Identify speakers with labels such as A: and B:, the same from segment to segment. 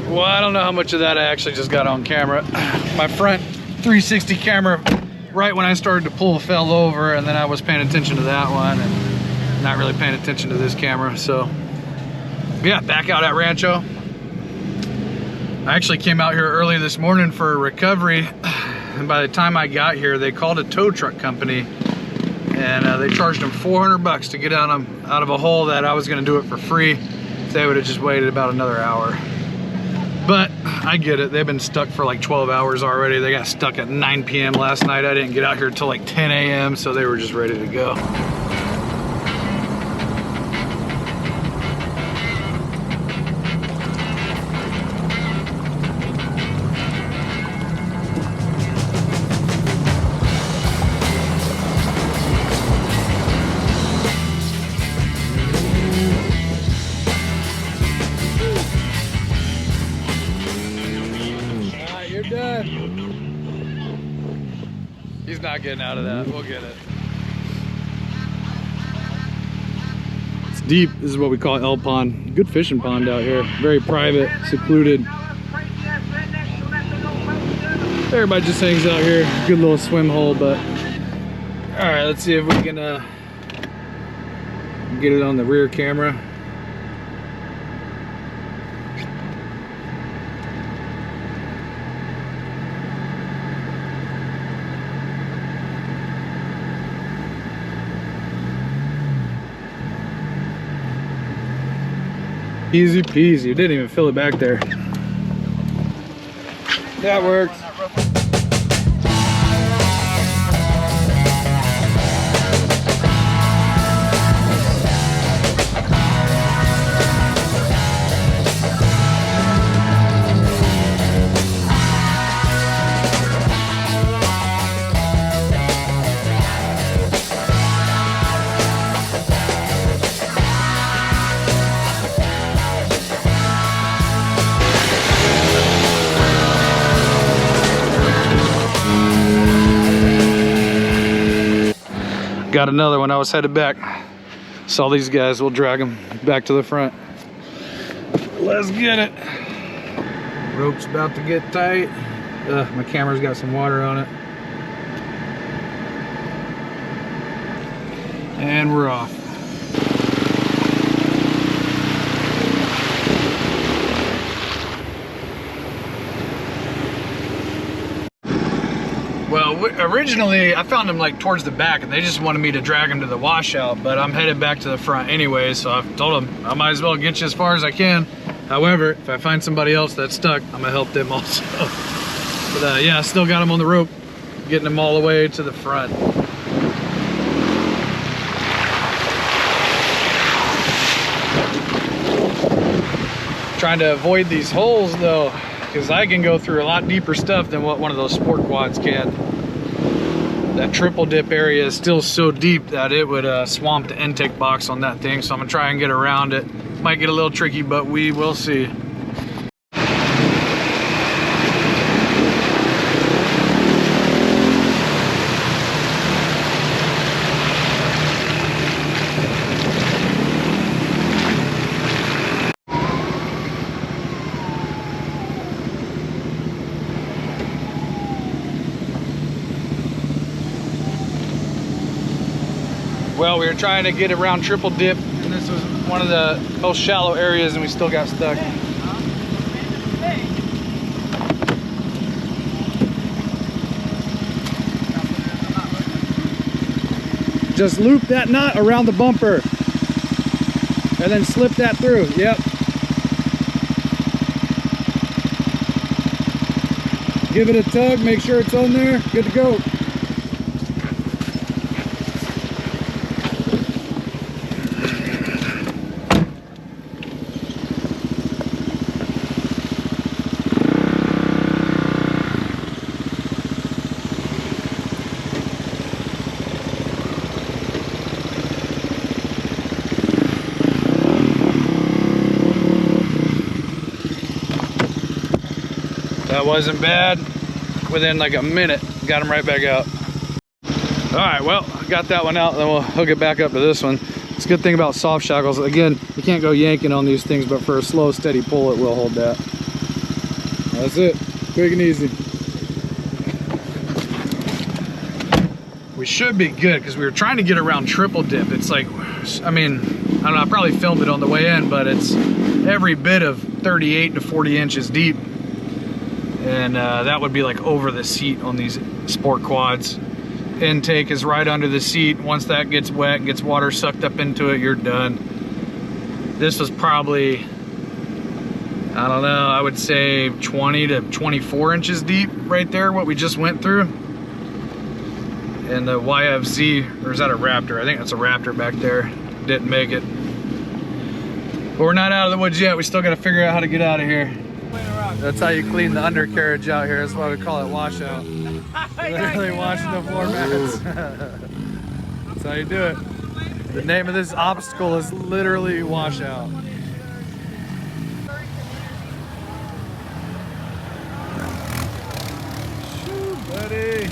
A: Well, I don't know how much of that I actually just got on camera. My front 360 camera, right when I started to pull, fell over, and then I was paying attention to that one and not really paying attention to this camera. So yeah, back out at Rancho. I actually came out here early this morning for a recovery, and by the time I got here, they called a tow truck company and they charged them $400 to get out of a hole that I was going to do it for free if they would have just waited about another hour. But I get it, they've been stuck for like 12 hours already. They got stuck at 9 p.m. last night. I didn't get out here till like 10 a.m. so they were just ready to go. He's not getting out of that. We'll get it. It's deep. This is what we call elk pond. Good fishing pond out here. Very private, secluded. Everybody just hangs out here. Good little swim hole, but all right, let's see if we can get it on the rear camera. Easy peasy. You didn't even fill it back there. That works. Got another one. I was headed back. Saw these guys. We'll drag them back to the front. Let's get it. Rope's about to get tight. My camera's got some water on it. And we're off. Well, originally I found them like towards the back and they just wanted me to drag them to the washout, but I'm headed back to the front anyway, so I've told them I might as well get you as far as I can. However, if I find somebody else that's stuck, I'm gonna help them also. But yeah, I still got them on the rope, getting them all the way to the front. Trying to avoid these holes though, because I can go through a lot deeper stuff than what one of those sport quads can. That triple dip area is still so deep that it would swamp the intake box on that thing, so I'm gonna try and get around it. Might get a little tricky, but we will see. Well, we were trying to get around triple dip, and this was one of the most shallow areas, and we still got stuck. Just loop that nut around the bumper, and then slip that through. Yep. Give it a tug, make sure it's on there, good to go. That wasn't bad. Within like a minute, got him right back out. All right, well, got that one out, then we'll hook it back up to this one. It's a good thing about soft shackles. Again, you can't go yanking on these things, but for a slow, steady pull, it will hold that. That's it, quick and easy. We should be good, because we were trying to get around triple dip. It's like, I mean, I don't know, I probably filmed it on the way in, but it's every bit of 38 to 40 inches deep. And that would be like over the seat on these sport quads. Intake is right under the seat. Once that gets wet, gets water sucked up into it, you're done. This was probably, I don't know, I would say 20 to 24 inches deep right there, what we just went through. And the YFZ, or is that a Raptor? I think that's a Raptor back there. Didn't make it. But we're not out of the woods yet. We still got to figure out how to get out of here. That's how you clean the undercarriage out here. That's why we call it washout. Literally washing the floor mats. That's how you do it. The name of this obstacle is literally washout. Shoo, buddy.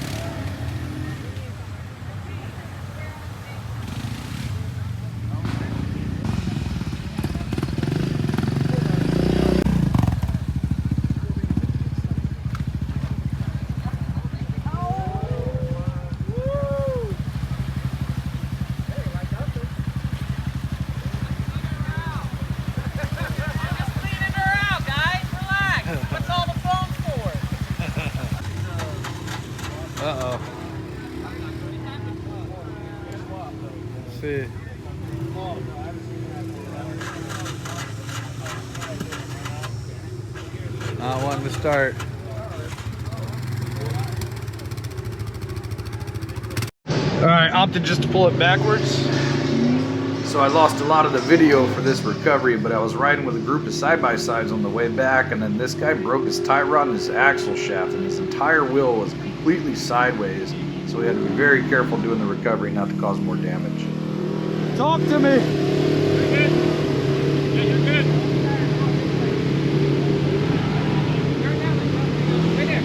A: Uh-oh. Let's see. Not wanting to start. Alright, opted just to pull it backwards. So I lost a lot of the video for this recovery, but I was riding with a group of side-by-sides on the way back, and then this guy broke his tie rod and his axle shaft, and his entire wheel was completely sideways, so we had to be very careful doing the recovery not to cause more damage. Talk to me! You're good. Yeah, you're good. Right there.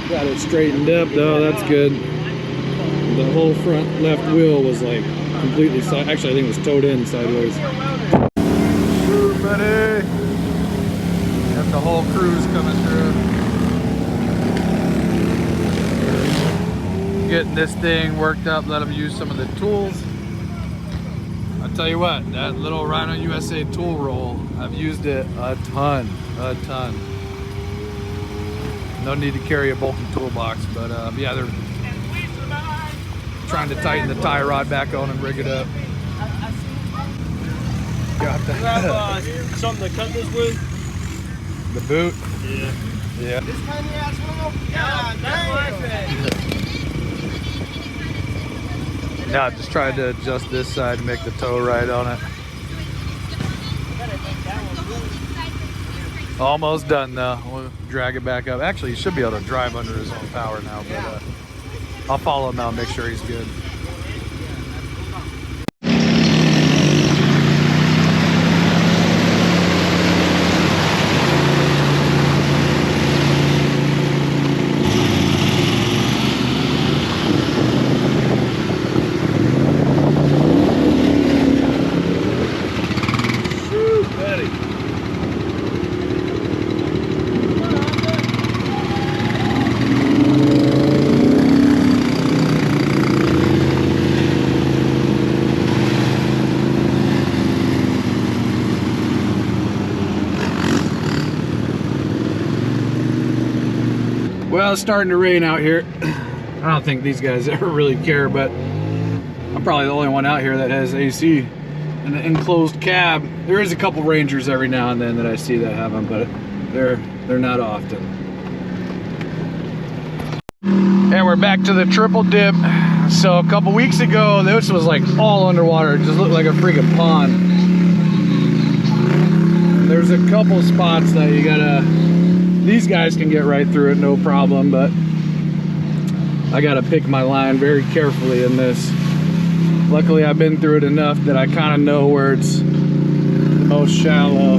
A: Got it straightened up though, that's good. The whole front left wheel was like completely side. Actually, I think it was towed in sideways. Woo, buddy! Got the whole cruise coming through. Getting this thing worked up, let them use some of the tools. I'll tell you what, that little Rhino USA tool roll, I've used it a ton. No need to carry a bulky toolbox, but yeah, they're trying to tighten the tie rod back on and rig it up. Got that.
B: Something to cut this with?
A: The boot?
B: Yeah.
A: Yeah.
B: This tiny ass wheel? Yeah, that's worth it.
A: No, just tried to adjust this side and make the toe right on it. Almost done though. We'll drag it back up. Actually, he should be able to drive under his own power now, but I'll follow him out and make sure he's good. Well, it's starting to rain out here. I don't think these guys ever really care, but I'm probably the only one out here that has AC an enclosed cab. There is a couple Rangers every now and then that I see that have them, but they're not often. And we're back to the triple dip. So a couple weeks ago, this was like all underwater. It just looked like a freaking pond. There's a couple spots that you gotta, these guys can get right through it, no problem, but I gotta pick my line very carefully in this. Luckily, I've been through it enough that I kind of know where it's the most shallow.